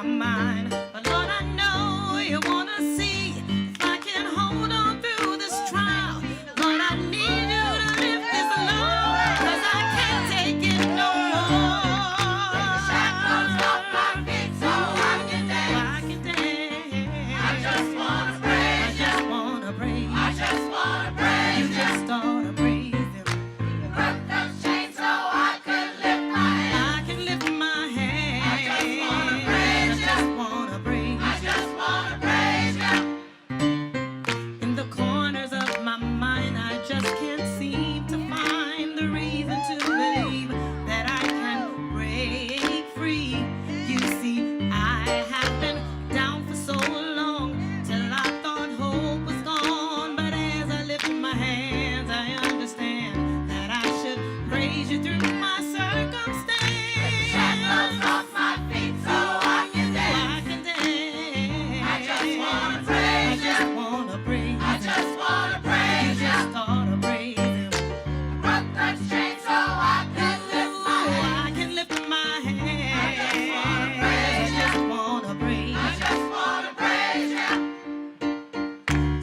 my mind. But Lord, I know you want to see if I can hold on through this trial. Lord, I need you to lift this load, 'cause I can't take it no more. Take the shackles off my feet so I can dance. I can dance. I just want to praise you. I just want to praise I just want to praise you. you. Just ought to praise him. Broke those chains so I could lift my hands. I can lift my hands. I just want to praise you. I just want to praise I just want to praise you. In the corners of my mind, I just can't seem to find the reason to believe that I can break free. You see, I have been down for so long till I thought hope was gone. But as I lift my hands, I understand that I should praise you through my circumstance. Shackles off my feet so I can dance. I can dance. I just want to praise I you. just want to praise I just want to praise you. just ought to praise him. Broke those chains so I could lift my hands. I can lift my hands. I just wanna praise I just wanna praise I just want to praise you.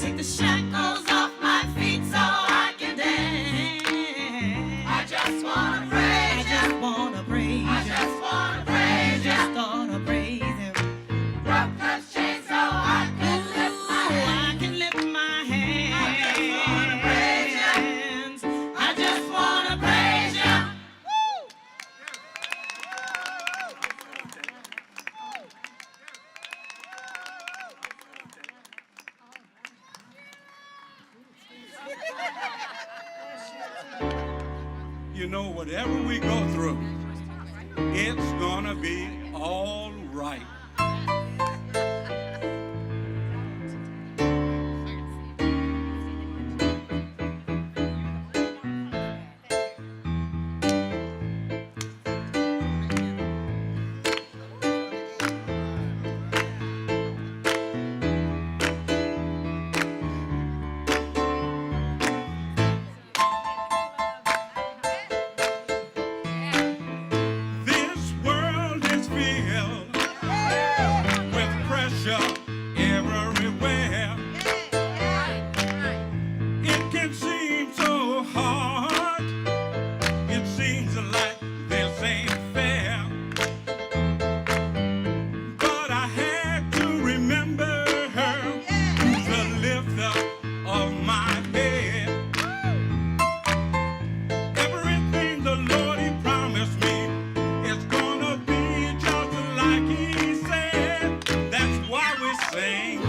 Take the shackles off my feet so I can dance. I just want to praise I just wanna praise I just want to praise you. just ought to praise him. Broke those chains so I could lift my hands. I can lift my hands. I just wanna praise I just want to praise you. You know, whatever we go through, it's gonna be all right. This world is filled with pressure everywhere. It can seem so hard. It seems like this ain't fair. But I had to remember her, who's the lifter of my head. Everything the Lord He promised me is gonna be just like He said. That's why we sing.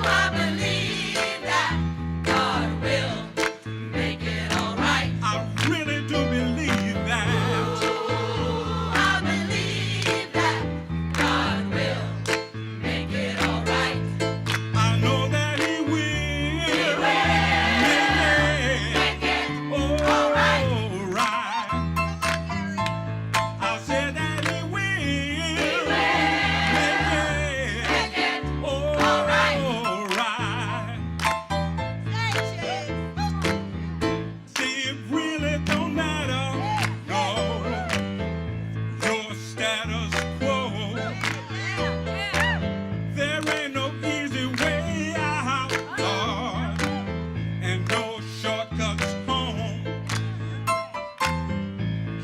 I believe that God will make it all right. I really do believe that. I believe that God will make it all right. I know that He will. He will make it all right. I said that He will. He will make it all right. See, it really don't matter, no, your status quo. There ain't no easy way out, Lord, and no shortcuts home.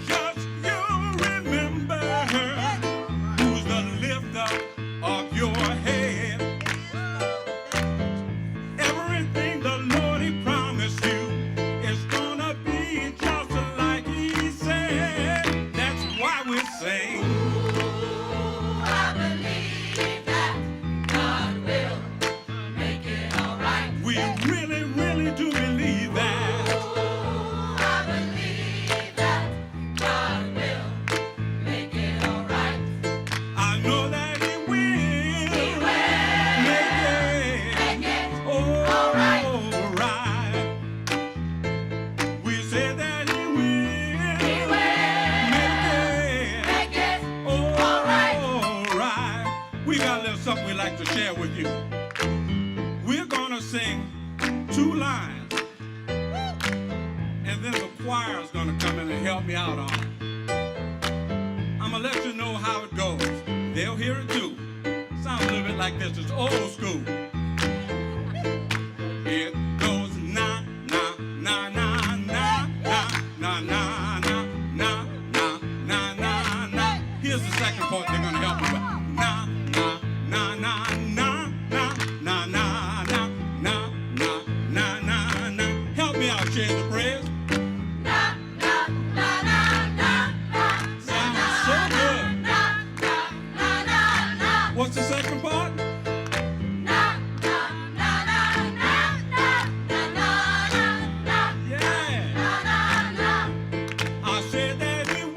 Just you remember her, who's the lifter of your head. Everything the Lord He promised you is gonna be just like He said. That's why we sing. I believe that God will make it all right. We really, really do believe that. I believe that God will make it all right. I know that He will. He will make it all right. We say that He will. He will make it all right. We got a little something we'd like to share with you. We're gonna sing 2 lines, and then the choir's gonna come in and help me out on it. I'm gonna let you know how it goes. They'll hear it too. Sounds a little bit like this. It's old school. It goes na na na na na na na na na na na na na. Here's the second part they're gonna help you with. Na na na na na na na na na na na na na na. Help me out, share the praise. What's the second part? Yeah. I said that he will.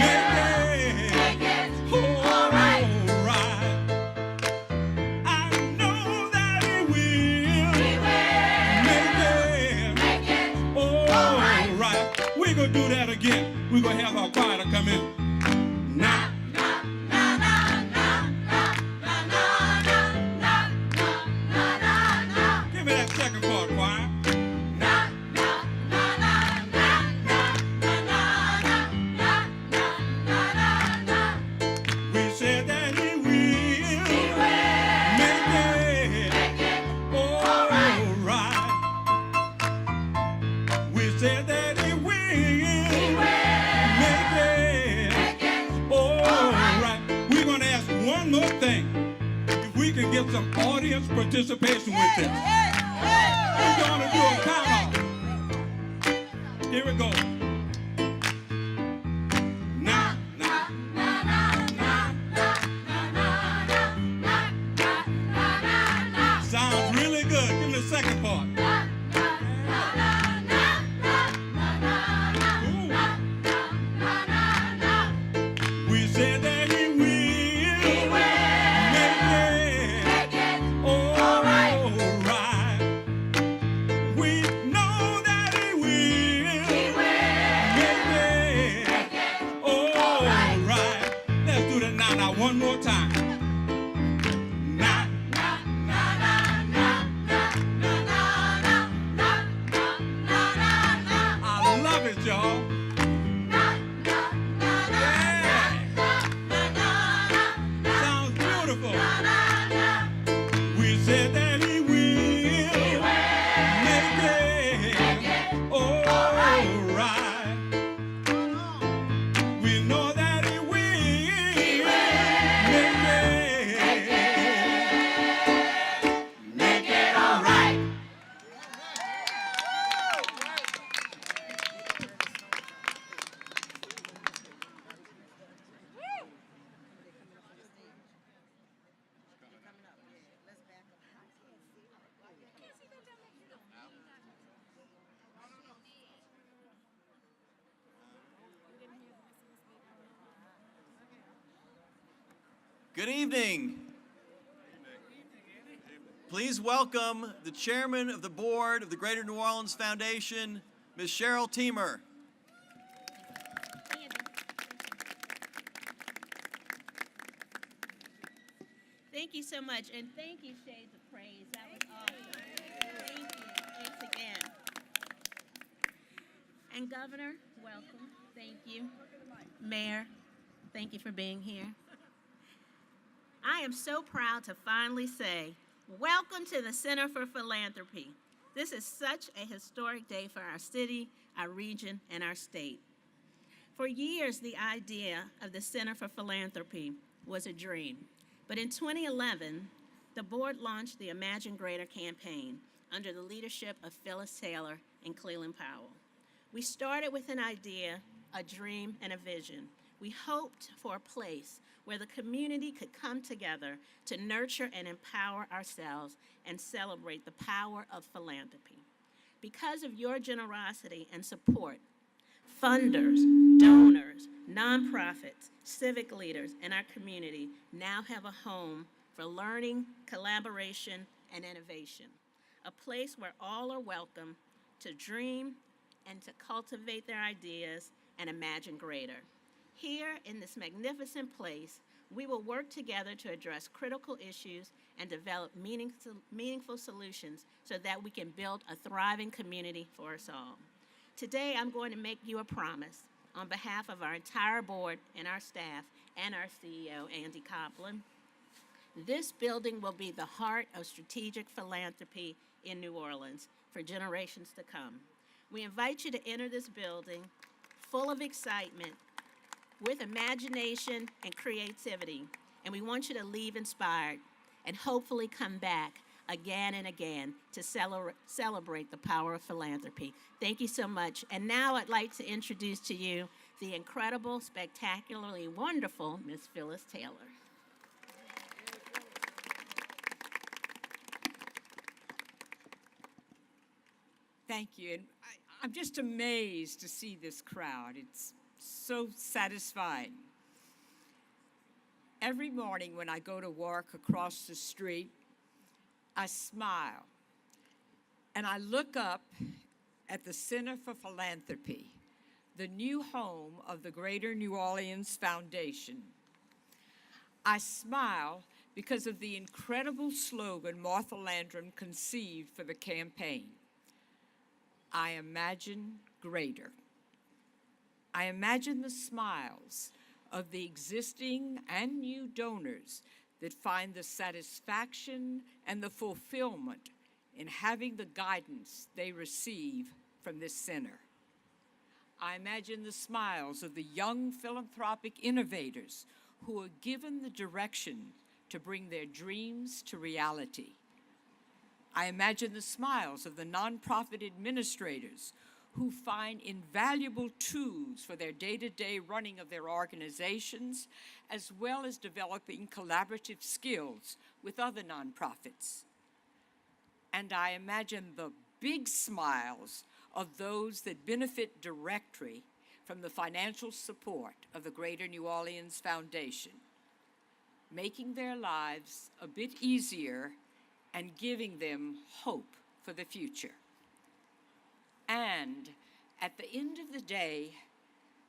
Make it all right. I know that he will. Make it all right. We're going to do that again. We're going to have our choir to come in. Now. Give me that second part, choir. We said that he will. Make it all right. We said that he will. Make it all right. We're going to ask one more thing. If we can get some audience participation with this. We're going to do a count-off. Here we go. Na, na, na, na, na, na, na, na, na. Sounds really good. Give me the second part. Ooh. We said that he will. Make it all right. We know that he will. Make it all right. Let's do that now one more time. Na, na, na, na, na, na, na, na, na, na. I love it, y'all. Yeah. Sounds beautiful. We said that he will. Make it all right. We know that he will. Make it all right. Good evening. Please welcome the chairman of the board of the Greater New Orleans Foundation, Ms. Cheryl Teamer. Thank you so much, and thank you, Shades of Praise. That was awesome. Thank you. Thanks again. And Governor, welcome. Thank you. Mayor, thank you for being here. I am so proud to finally say, welcome to the Center for Philanthropy. This is such a historic day for our city, our region, and our state. For years, the idea of the Center for Philanthropy was a dream. But in 2011, the board launched the Imagine Greater campaign under the leadership of Phyllis Taylor and Cleland Powell. We started with an idea, a dream, and a vision. We hoped for a place where the community could come together to nurture and empower ourselves and celebrate the power of philanthropy. Because of your generosity and support, funders, donors, nonprofits, civic leaders, and our community now have a home for learning, collaboration, and innovation, a place where all are welcome to dream and to cultivate their ideas and imagine greater. Here in this magnificent place, we will work together to address critical issues and develop meaningful solutions so that we can build a thriving community for us all. Today, I'm going to make you a promise. on behalf of our entire board and our staff and our CEO, Andy Copeland, this building will be the heart of strategic philanthropy in New Orleans for generations to come. We invite you to enter this building full of excitement, with imagination and creativity, and we want you to leave inspired and hopefully come back again and again to celebrate the power of philanthropy. Thank you so much. And now I'd like to introduce to you the incredible, spectacularly wonderful Miss Phyllis Taylor. Thank you. And I'm just amazed to see this crowd. It's so satisfying. Every morning when I go to work across the street, I smile and I look up at the Center for Philanthropy, the new home of the Greater New Orleans Foundation. I smile because of the incredible slogan Martha Landrum conceived for the campaign. I imagine greater. I imagine the smiles of the existing and new donors that find the satisfaction and the fulfillment in having the guidance they receive from this center. I imagine the smiles of the young philanthropic innovators who are given the direction to bring their dreams to reality. I imagine the smiles of the nonprofit administrators who find invaluable tools for their day-to-day running of their organizations, as well as developing collaborative skills with other nonprofits. And I imagine the big smiles of those that benefit directly from the financial support of the Greater New Orleans Foundation, making their lives a bit easier and giving them hope for the future. And at the end of the day,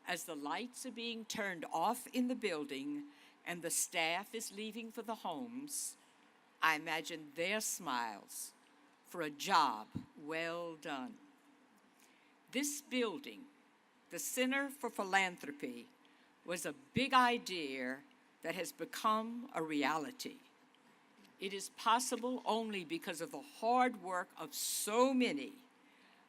as the lights are being turned off in the building and the staff is leaving for the homes, I imagine their smiles for a job well done. This building, the Center for Philanthropy, was a big idea that has become a reality. It is possible only because of the hard work of so many,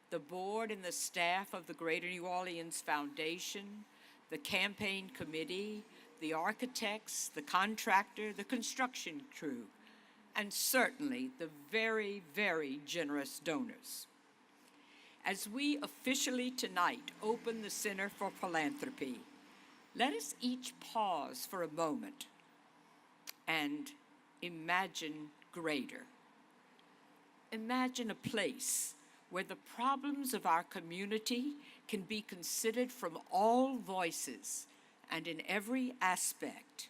the board and the staff of the Greater New Orleans Foundation, the campaign committee, the architects, the contractor, the construction crew, and certainly the very, very generous donors. As we officially tonight open the Center for Philanthropy, let us each pause for a moment and imagine greater. Imagine a place where the problems of our community can be considered from all voices and in every aspect.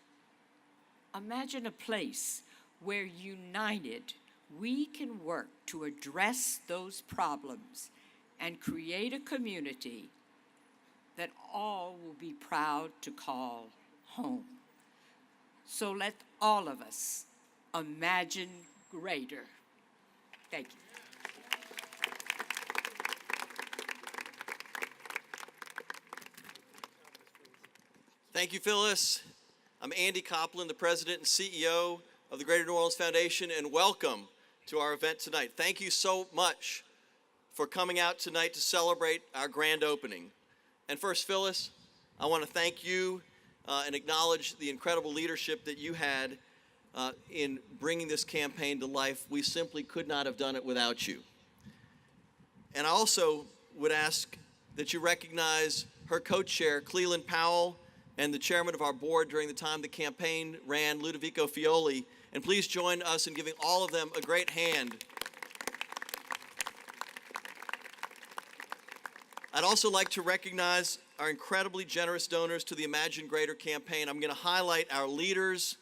Imagine a place where united we can work to address those problems and create a community that all will be proud to call home. So let all of us imagine greater. Thank you. Thank you, Phyllis. I'm Andy Copeland, the President and CEO of the Greater New Orleans Foundation, and welcome to our event tonight. Thank you so much for coming out tonight to celebrate our grand opening. And first, Phyllis, I want to thank you and acknowledge the incredible leadership that you had in bringing this campaign to life. We simply could not have done it without you. And I also would ask that you recognize her co-chair, Cleland Powell, and the chairman of our board during the time the campaign ran, Ludovico Fioli. And please join us in giving all of them a great hand. I'd also like to recognize our incredibly generous donors to the Imagine Greater campaign. I'm going to highlight our leaders: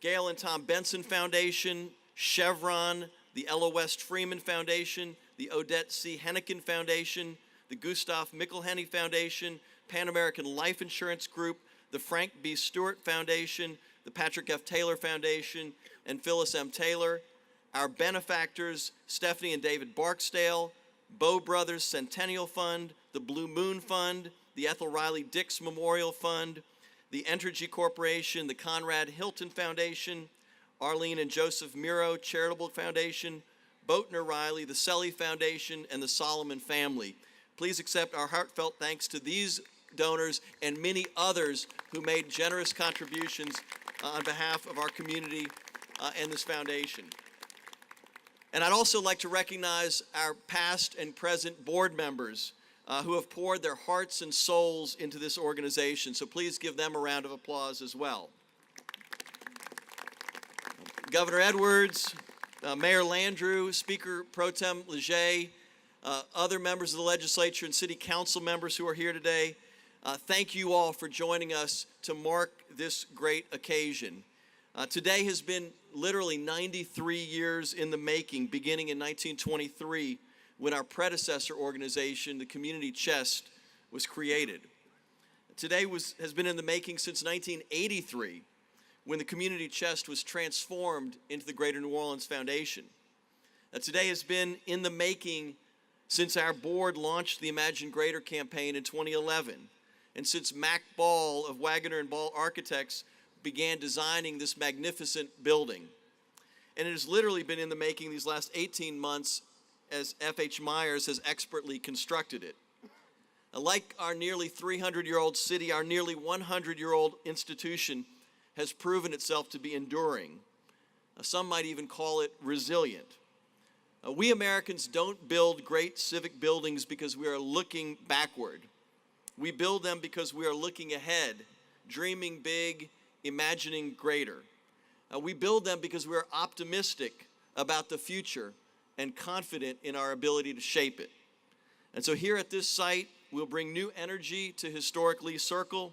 Gail and Tom Benson Foundation, Chevron, the Ella West Freeman Foundation, the Odette C. Hennigan Foundation, the Gustav Mickelhenny Foundation, Pan American Life Insurance Group, the Frank B. Stewart Foundation, the Patrick F. Taylor Foundation, and Phyllis M. Taylor. Our benefactors, Stephanie and David Barksdale, Bow Brothers Centennial Fund, the Blue Moon Fund, the Ethel Riley Dix Memorial Fund, the Entergy Corporation, the Conrad Hilton Foundation, Arlene and Joseph Miro Charitable Foundation, Boatner Riley, the Selly Foundation, and the Solomon family. Please accept our heartfelt thanks to these donors and many others who made generous contributions on behalf of our community and this foundation. And I'd also like to recognize our past and present board members who have poured their hearts and souls into this organization. So please give them a round of applause as well. Governor Edwards, Mayor Landrieu, Speaker Pro Tem Leger, other members of the legislature and city council members who are here today, thank you all for joining us to mark this great occasion. Today has been literally 93 years in the making, beginning in 1923, when our predecessor organization, the Community Chest, was created. Today has been in the making since 1983, when the Community Chest was transformed into the Greater New Orleans Foundation. Today has been in the making since our board launched the Imagine Greater campaign in 2011, and since Mac Ball of Wagoner and Ball Architects began designing this magnificent building. And it has literally been in the making these last 18 months as F.H. Myers has expertly constructed it. Like our nearly 300-year-old city, our nearly 100-year-old institution has proven itself to be enduring. Some might even call it resilient. We Americans don't build great civic buildings because we are looking backward. We build them because we are looking ahead, dreaming big, imagining greater. We build them because we are optimistic about the future and confident in our ability to shape it. And so here at this site, we'll bring new energy to historic Lee Circle.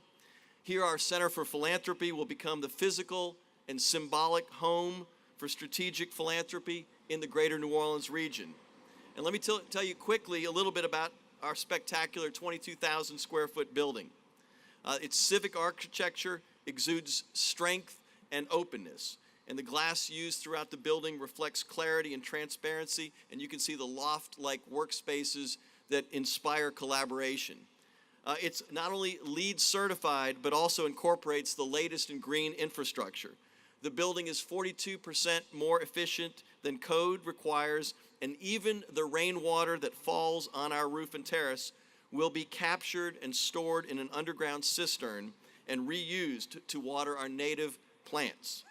Here, our Center for Philanthropy will become the physical and symbolic home for strategic philanthropy in the Greater New Orleans region. And let me tell you quickly a little bit about our spectacular 22,000 square foot building. Its civic architecture exudes strength and openness. And the glass used throughout the building reflects clarity and transparency, and you can see the loft-like workspaces that inspire collaboration. It's not only LEED certified, but also incorporates the latest in green infrastructure. The building is 42% more efficient than code requires, and even the rainwater that falls on our roof and terrace will be captured and stored in an underground cistern and reused to water our native plants.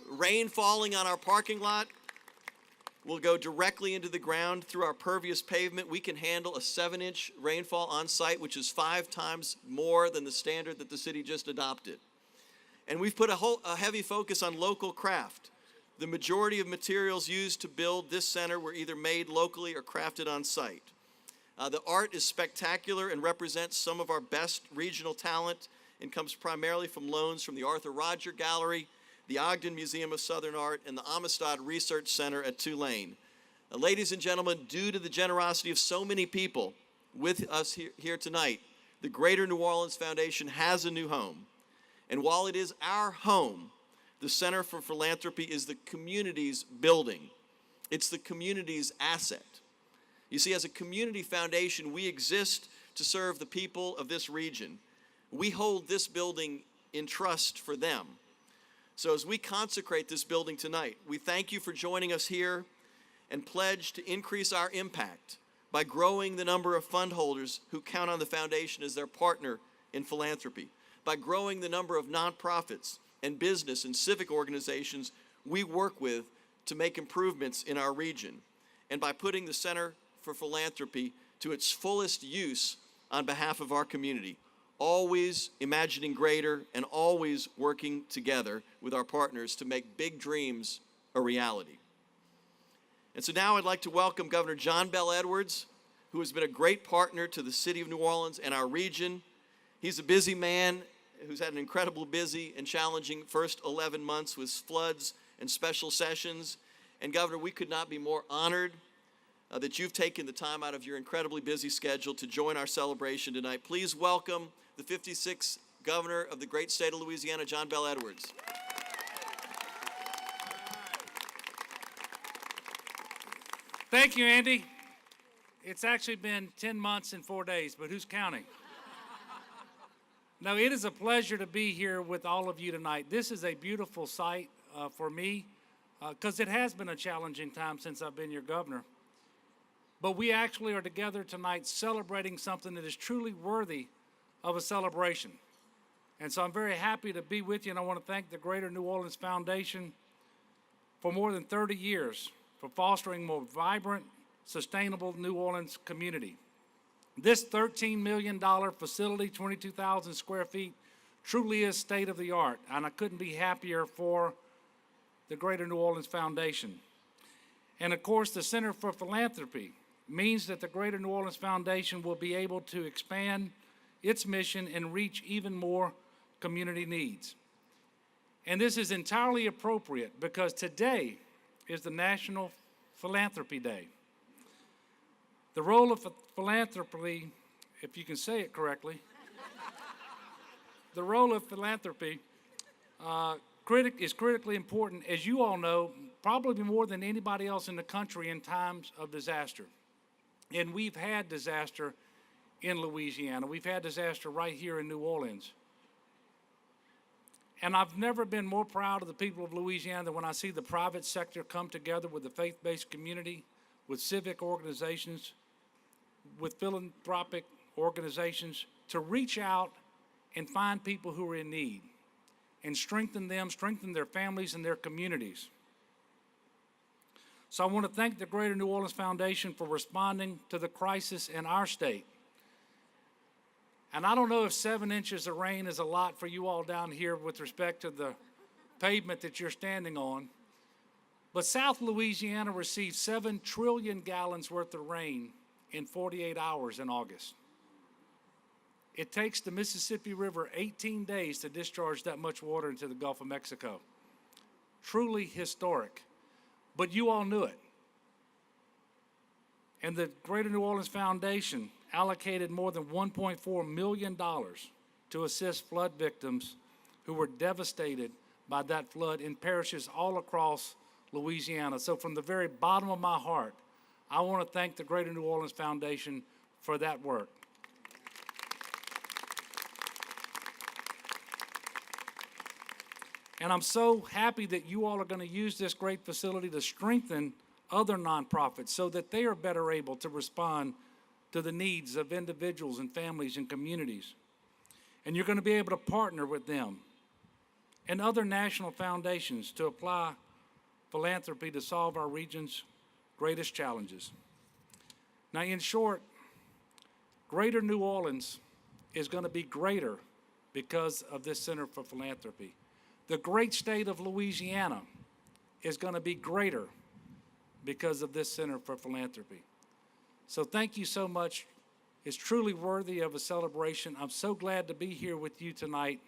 Rain falling on our parking lot will go directly into the ground through our pervious pavement. We can handle a 7-inch rainfall on site, which is 5 times more than the standard that the city just adopted. And we've put a heavy focus on local craft. The majority of materials used to build this center were either made locally or crafted on site. The art is spectacular and represents some of our best regional talent and comes primarily from loans from the Arthur Roger Gallery, the Ogden Museum of Southern Art, and the Amistad Research Center at Tulane. Ladies and gentlemen, due to the generosity of so many people with us here tonight, the Greater New Orleans Foundation has a new home. And while it is our home, the Center for Philanthropy is the community's building. It's the community's asset. You see, as a community foundation, we exist to serve the people of this region. We hold this building in trust for them. So as we consecrate this building tonight, we thank you for joining us here and pledge to increase our impact by growing the number of fund holders who count on the foundation as their partner in philanthropy, by growing the number of nonprofits and business and civic organizations we work with to make improvements in our region, and by putting the Center for Philanthropy to its fullest use on behalf of our community, always imagining greater and always working together with our partners to make big dreams a reality. And so now I'd like to welcome Governor John Bel Edwards, who has been a great partner to the city of New Orleans and our region. He's a busy man who's had an incredibly busy and challenging first 11 months with floods and special sessions. And Governor, we could not be more honored that you've taken the time out of your incredibly busy schedule to join our celebration tonight. Please welcome the 56th Governor of the great state of Louisiana, John Bel Edwards. Thank you, Andy. It's actually been 10 months and 4 days, but who's counting? No, it is a pleasure to be here with all of you tonight. This is a beautiful sight for me because it has been a challenging time since I've been your governor. But we actually are together tonight celebrating something that is truly worthy of a celebration. And so I'm very happy to be with you, and I want to thank the Greater New Orleans Foundation for more than 30 years for fostering a more vibrant, sustainable New Orleans community. This $13 million facility, 22,000 square feet, truly is state of the art, and I couldn't be happier for the Greater New Orleans Foundation. And of course, the Center for Philanthropy means that the Greater New Orleans Foundation will be able to expand its mission and reach even more community needs. And this is entirely appropriate because today is the National Philanthropy Day. The role of philanthropy, if you can say it correctly, the role of philanthropy is critically important, as you all know, probably more than anybody else in the country in times of disaster. And we've had disaster in Louisiana. We've had disaster right here in New Orleans. And I've never been more proud of the people of Louisiana than when I see the private sector come together with the faith-based community, with civic organizations, with philanthropic organizations to reach out and find people who are in need and strengthen them, strengthen their families and their communities. So I want to thank the Greater New Orleans Foundation for responding to the crisis in our state. And I don't know if 7 inches of rain is a lot for you all down here with respect to the pavement that you're standing on, but South Louisiana received 7 trillion gallons worth of rain in 48 hours in August. It takes the Mississippi River 18 days to discharge that much water into the Gulf of Mexico. Truly historic. But you all knew it. And the Greater New Orleans Foundation allocated more than $1.4 million to assist flood victims who were devastated by that flood in parishes all across Louisiana. So from the very bottom of my heart, I want to thank the Greater New Orleans Foundation for that work. And I'm so happy that you all are going to use this great facility to strengthen other nonprofits so that they are better able to respond to the needs of individuals and families and communities. And you're going to be able to partner with them and other national foundations to apply philanthropy to solve our region's greatest challenges. Now, in short, Greater New Orleans is going to be greater because of this Center for Philanthropy. The great state of Louisiana is going to be greater because of this Center for Philanthropy. So thank you so much. It's truly worthy of a celebration. I'm so glad to be here with you tonight.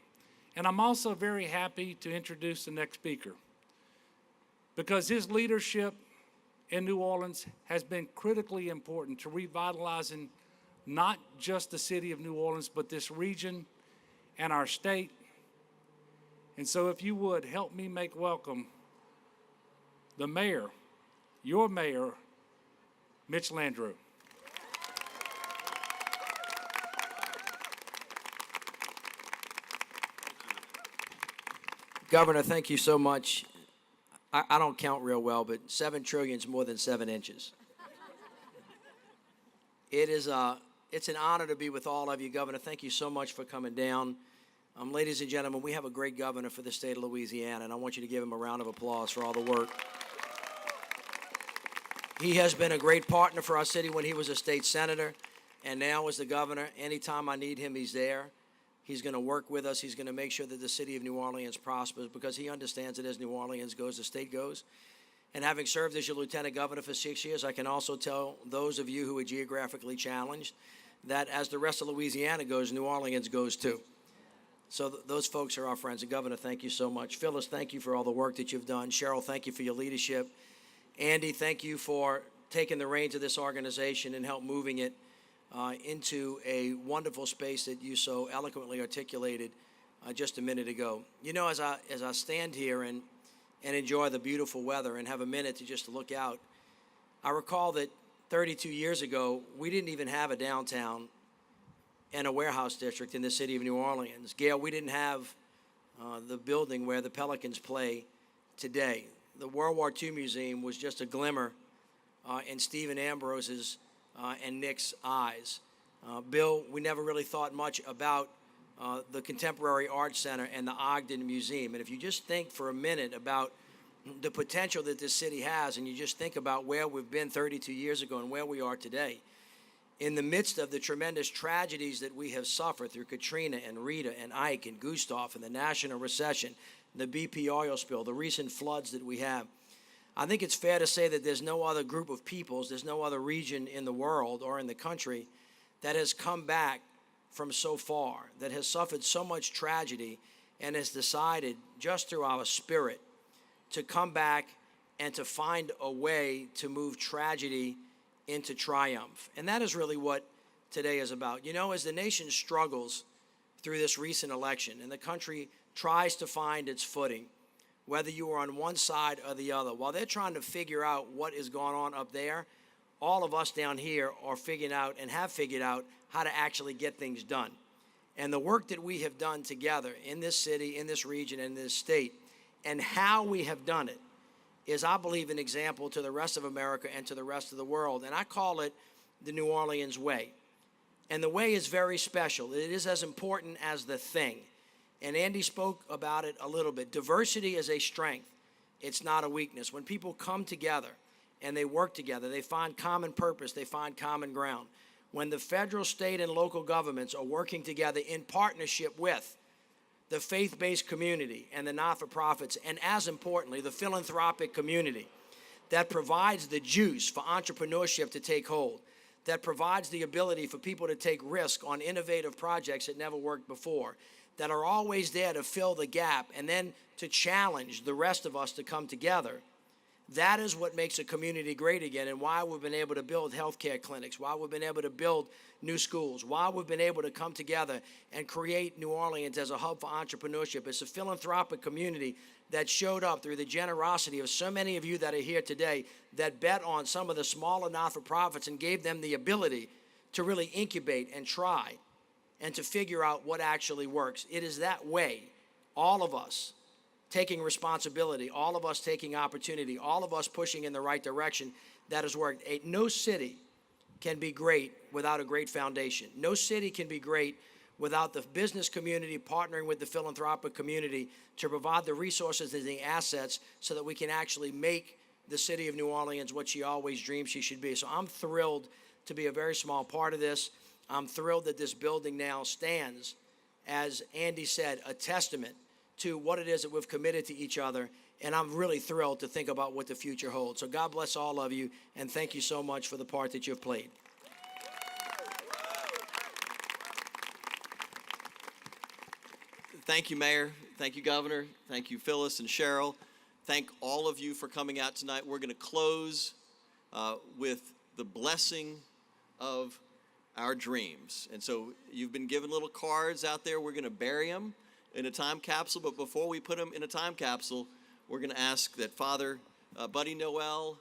And I'm also very happy to introduce the next speaker because his leadership in New Orleans has been critically important to revitalizing not just the city of New Orleans, but this region and our state. And so if you would help me make welcome the mayor, your mayor, Mitch Landrieu. Governor, thank you so much. I don't count real well, but 7 trillion is more than 7 inches. It's an honor to be with all of you, Governor. Thank you so much for coming down. Ladies and gentlemen, we have a great governor for the state of Louisiana, and I want you to give him a round of applause for all the work. He has been a great partner for our city when he was a state senator, and now as the governor. Anytime I need him, he's there. He's going to work with us. He's going to make sure that the city of New Orleans prospers because he understands that as New Orleans goes, the state goes. And having served as your lieutenant governor for 6 years, I can also tell those of you who are geographically challenged that as the rest of Louisiana goes, New Orleans goes too. So those folks are our friends. And Governor, thank you so much. Phyllis, thank you for all the work that you've done. Cheryl, thank you for your leadership. Andy, thank you for taking the reins of this organization and help moving it into a wonderful space that you so eloquently articulated just a minute ago. You know, as I stand here and enjoy the beautiful weather and have a minute to just look out, I recall that 32 years ago, we didn't even have a downtown and a warehouse district in the city of New Orleans. Gail, we didn't have the building where the Pelicans play today. The World War II Museum was just a glimmer in Stephen Ambrose's and Nick's eyes. Bill, we never really thought much about the Contemporary Art Center and the Ogden Museum. And if you just think for a minute about the potential that this city has, and you just think about where we've been 32 years ago and where we are today, in the midst of the tremendous tragedies that we have suffered through Katrina and Rita and Ike and Gustav and the national recession, the BP oil spill, the recent floods that we have, I think it's fair to say that there's no other group of peoples, there's no other region in the world or in the country that has come back from so far, that has suffered so much tragedy and has decided just through our spirit to come back and to find a way to move tragedy into triumph. And that is really what today is about. You know, as the nation struggles through this recent election and the country tries to find its footing, whether you are on one side or the other, while they're trying to figure out what is going on up there, all of us down here are figuring out and have figured out how to actually get things done. And the work that we have done together in this city, in this region, and in this state, and how we have done it is, I believe, an example to the rest of America and to the rest of the world. And I call it the New Orleans way. And the way is very special. It is as important as the thing. And Andy spoke about it a little bit. Diversity is a strength. It's not a weakness. When people come together and they work together, they find common purpose, they find common ground. When the federal, state, and local governments are working together in partnership with the faith-based community and the not-for-profits, and as importantly, the philanthropic community that provides the juice for entrepreneurship to take hold, that provides the ability for people to take risk on innovative projects that never worked before, that are always there to fill the gap and then to challenge the rest of us to come together. That is what makes a community great again, and why we've been able to build healthcare clinics, why we've been able to build new schools, why we've been able to come together and create New Orleans as a hub for entrepreneurship. It's a philanthropic community that showed up through the generosity of so many of you that are here today that bet on some of the smaller not-for-profits and gave them the ability to really incubate and try and to figure out what actually works. It is that way, all of us taking responsibility, all of us taking opportunity, all of us pushing in the right direction, that has worked. No city can be great without a great foundation. No city can be great without the business community partnering with the philanthropic community to provide the resources and the assets so that we can actually make the city of New Orleans what she always dreamed she should be. So I'm thrilled to be a very small part of this. I'm thrilled that this building now stands, as Andy said, a testament to what it is that we've committed to each other, and I'm really thrilled to think about what the future holds. So God bless all of you, and thank you so much for the part that you've played. Thank you, Mayor. Thank you, Governor. Thank you, Phyllis and Cheryl. Thank all of you for coming out tonight. We're going to close with the blessing of our dreams. And so you've been given little cards out there. We're going to bury them in a time capsule, but before we put them in a time capsule, we're going to ask that Father Buddy Noel,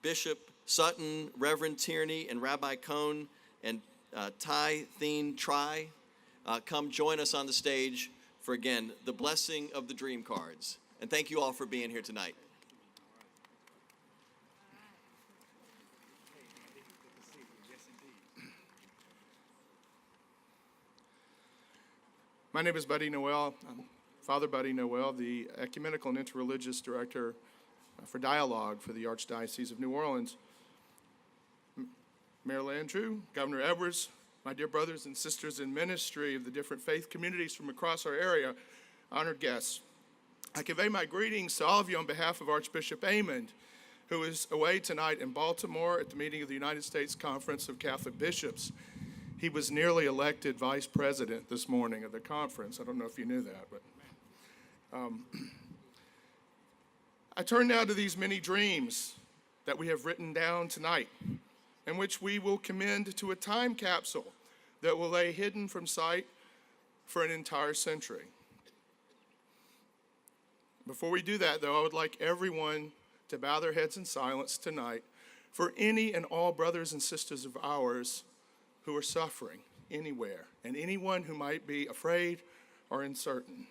Bishop Sutton, Reverend Tierney, and Rabbi Cohn, and Tai Thien Tri come join us on the stage for, again, the blessing of the dream cards. And thank you all for being here tonight. My name is Buddy Noel. I'm Father Buddy Noel, the Ecumenical and Interreligious Director for Dialogue for the Archdiocese of New Orleans. Mayor Landrieu, Governor Edwards, my dear brothers and sisters in ministry of the different faith communities from across our area, honored guests. I convey my greetings to all of you on behalf of Archbishop Amond, who is away tonight in Baltimore at the meeting of the United States Conference of Catholic Bishops. He was nearly elected vice president this morning at the conference. I don't know if you knew that, but I turn now to these many dreams that we have written down tonight, in which we will commend to a time capsule that will lay hidden from sight for an entire century. Before we do that, though, I would like everyone to bow their heads in silence tonight for any and all brothers and sisters of ours who are suffering. anywhere, and anyone who might be afraid or uncertain.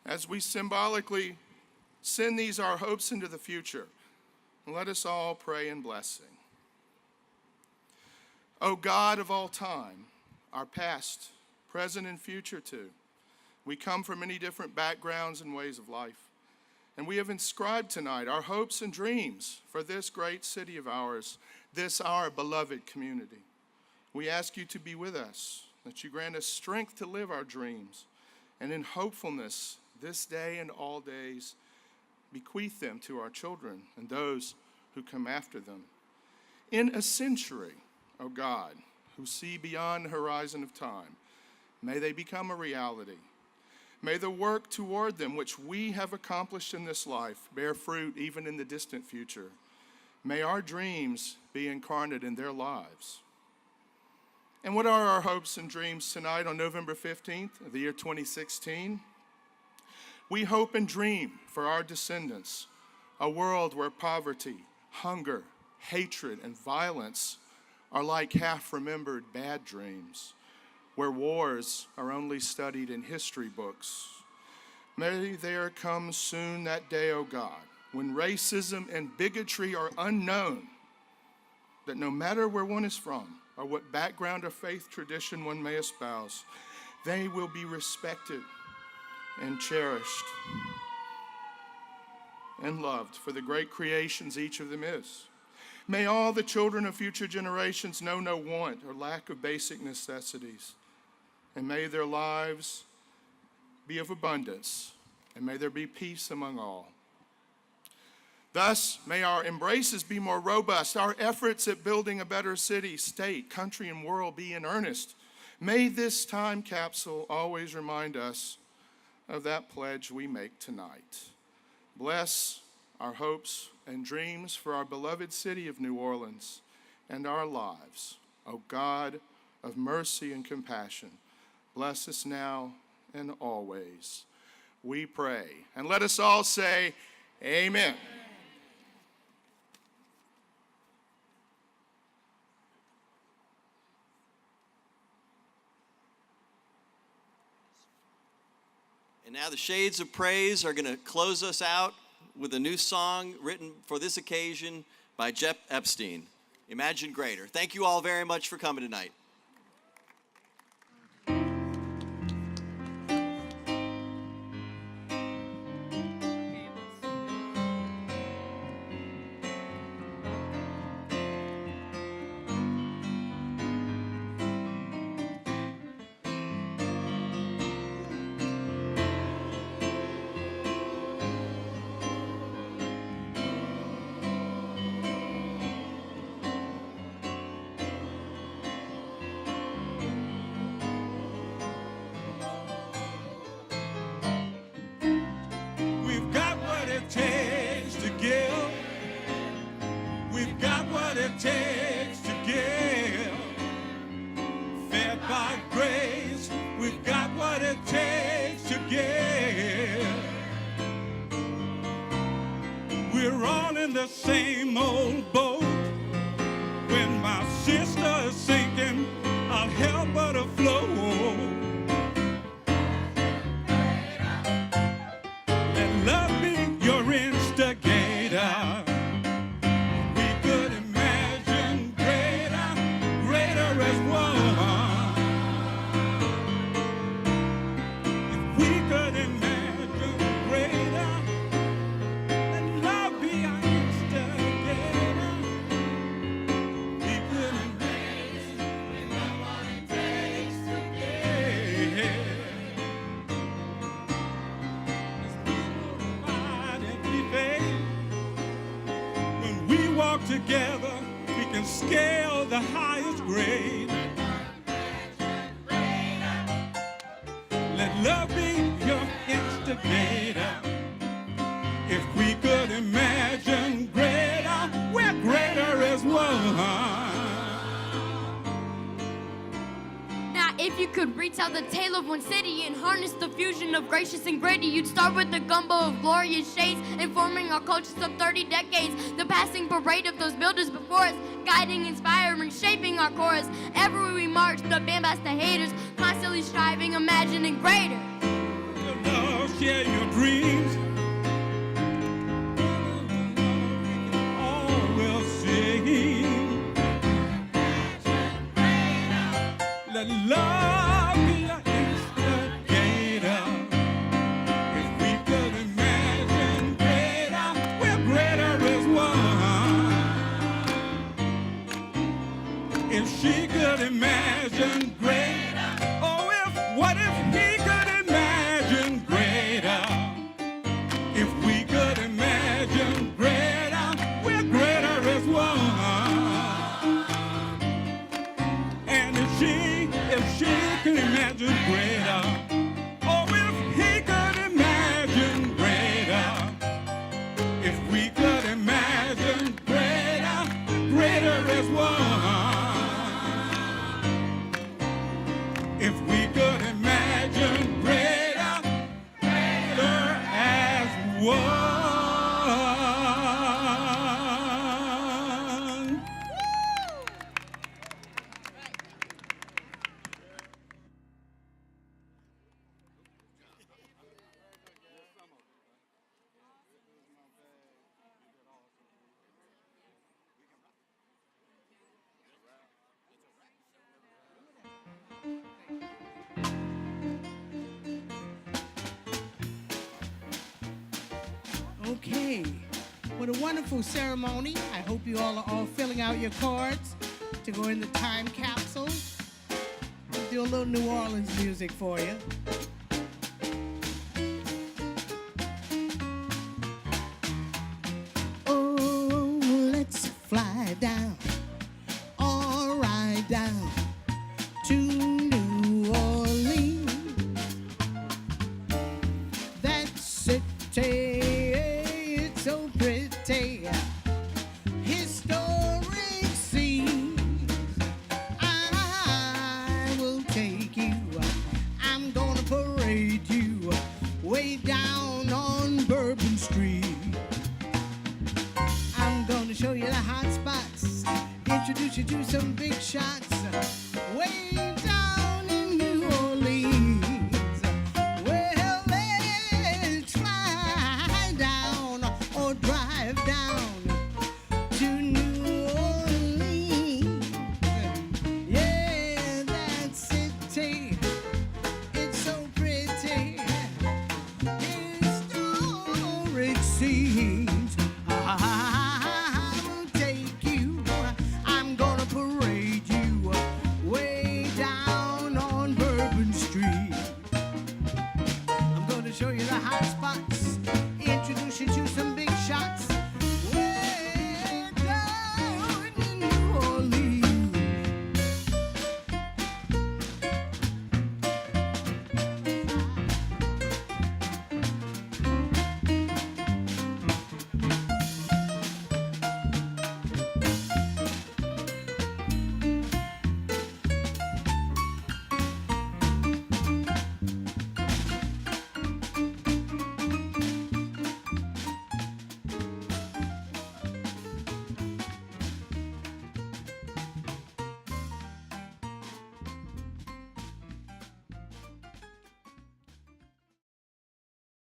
As we symbolically send these our hopes into the future, let us all pray in blessing. O God of all time, our past, present, and future too, we come from many different backgrounds and ways of life, and we have inscribed tonight our hopes and dreams for this great city of ours, this our beloved community. We ask you to be with us, that you grant us strength to live our dreams, and in hopefulness this day and all days, bequeath them to our children and those who come after them. In a century, O God, who see beyond the horizon of time, may they become a reality. May the work toward them which we have accomplished in this life bear fruit even in the distant future. May our dreams be incarnate in their lives. And what are our hopes and dreams tonight on November 15th of the year 2016? We hope and dream for our descendants a world where poverty, hunger, hatred, and violence are like half-remembered bad dreams, where wars are only studied in history books. May there come soon that day, O God, when racism and bigotry are unknown, that no matter where one is from or what background or faith tradition one may espouse, they will be respected and cherished and loved for the great creations each of them is. May all the children of future generations know no want or lack of basic necessities, and may their lives be of abundance, and may there be peace among all. Thus, may our embraces be more robust, our efforts at building a better city, state, country, and world be in earnest. May this time capsule always remind us of that pledge we make tonight. Bless our hopes and dreams for our beloved city of New Orleans and our lives. O God of mercy and compassion, bless us now and always. We pray. And let us all say, Amen. And now the Shades of Praise are going to close us out with a new song written for this occasion by Jeff Epstein, Imagine Greater. Thank you all very much for coming tonight. We've got what it takes to give. We've got what it takes to give. Fed by grace, we've got what it takes to give. We're all in the same old boat. When my sister is sinking, I'll help her to float. Love be your instigator. We could imagine greater, greater as one. If we could imagine greater, then love be our instigator. We could imagine what it takes to give. When we walk together, we can scale the highest grade. Let love be your instigator. If we could imagine greater, we're greater as If you could retell the tale of one city and harness the fusion of gracious and gritty, you'd start with the gumbo of glorious shades, informing our cultures of 30 decades. The passing parade of those builders before us, guiding, inspiring, shaping our chorus. Everywhere we march, the bandbast the haters, constantly striving, imagining greater. Love, share your dreams. All will sing. Let love be the instigator. If we could imagine greater, where greater is one. If she could imagine greater, oh, what if he could imagine greater? If we could imagine greater, where greater is one. And if she could imagine greater, oh, if he could imagine greater, if we could imagine greater, greater is one. If we could imagine greater, greater as one. Okay, what a wonderful ceremony. I hope you all are filling out your cards to go in the time capsule. We'll do a little New Orleans music for you.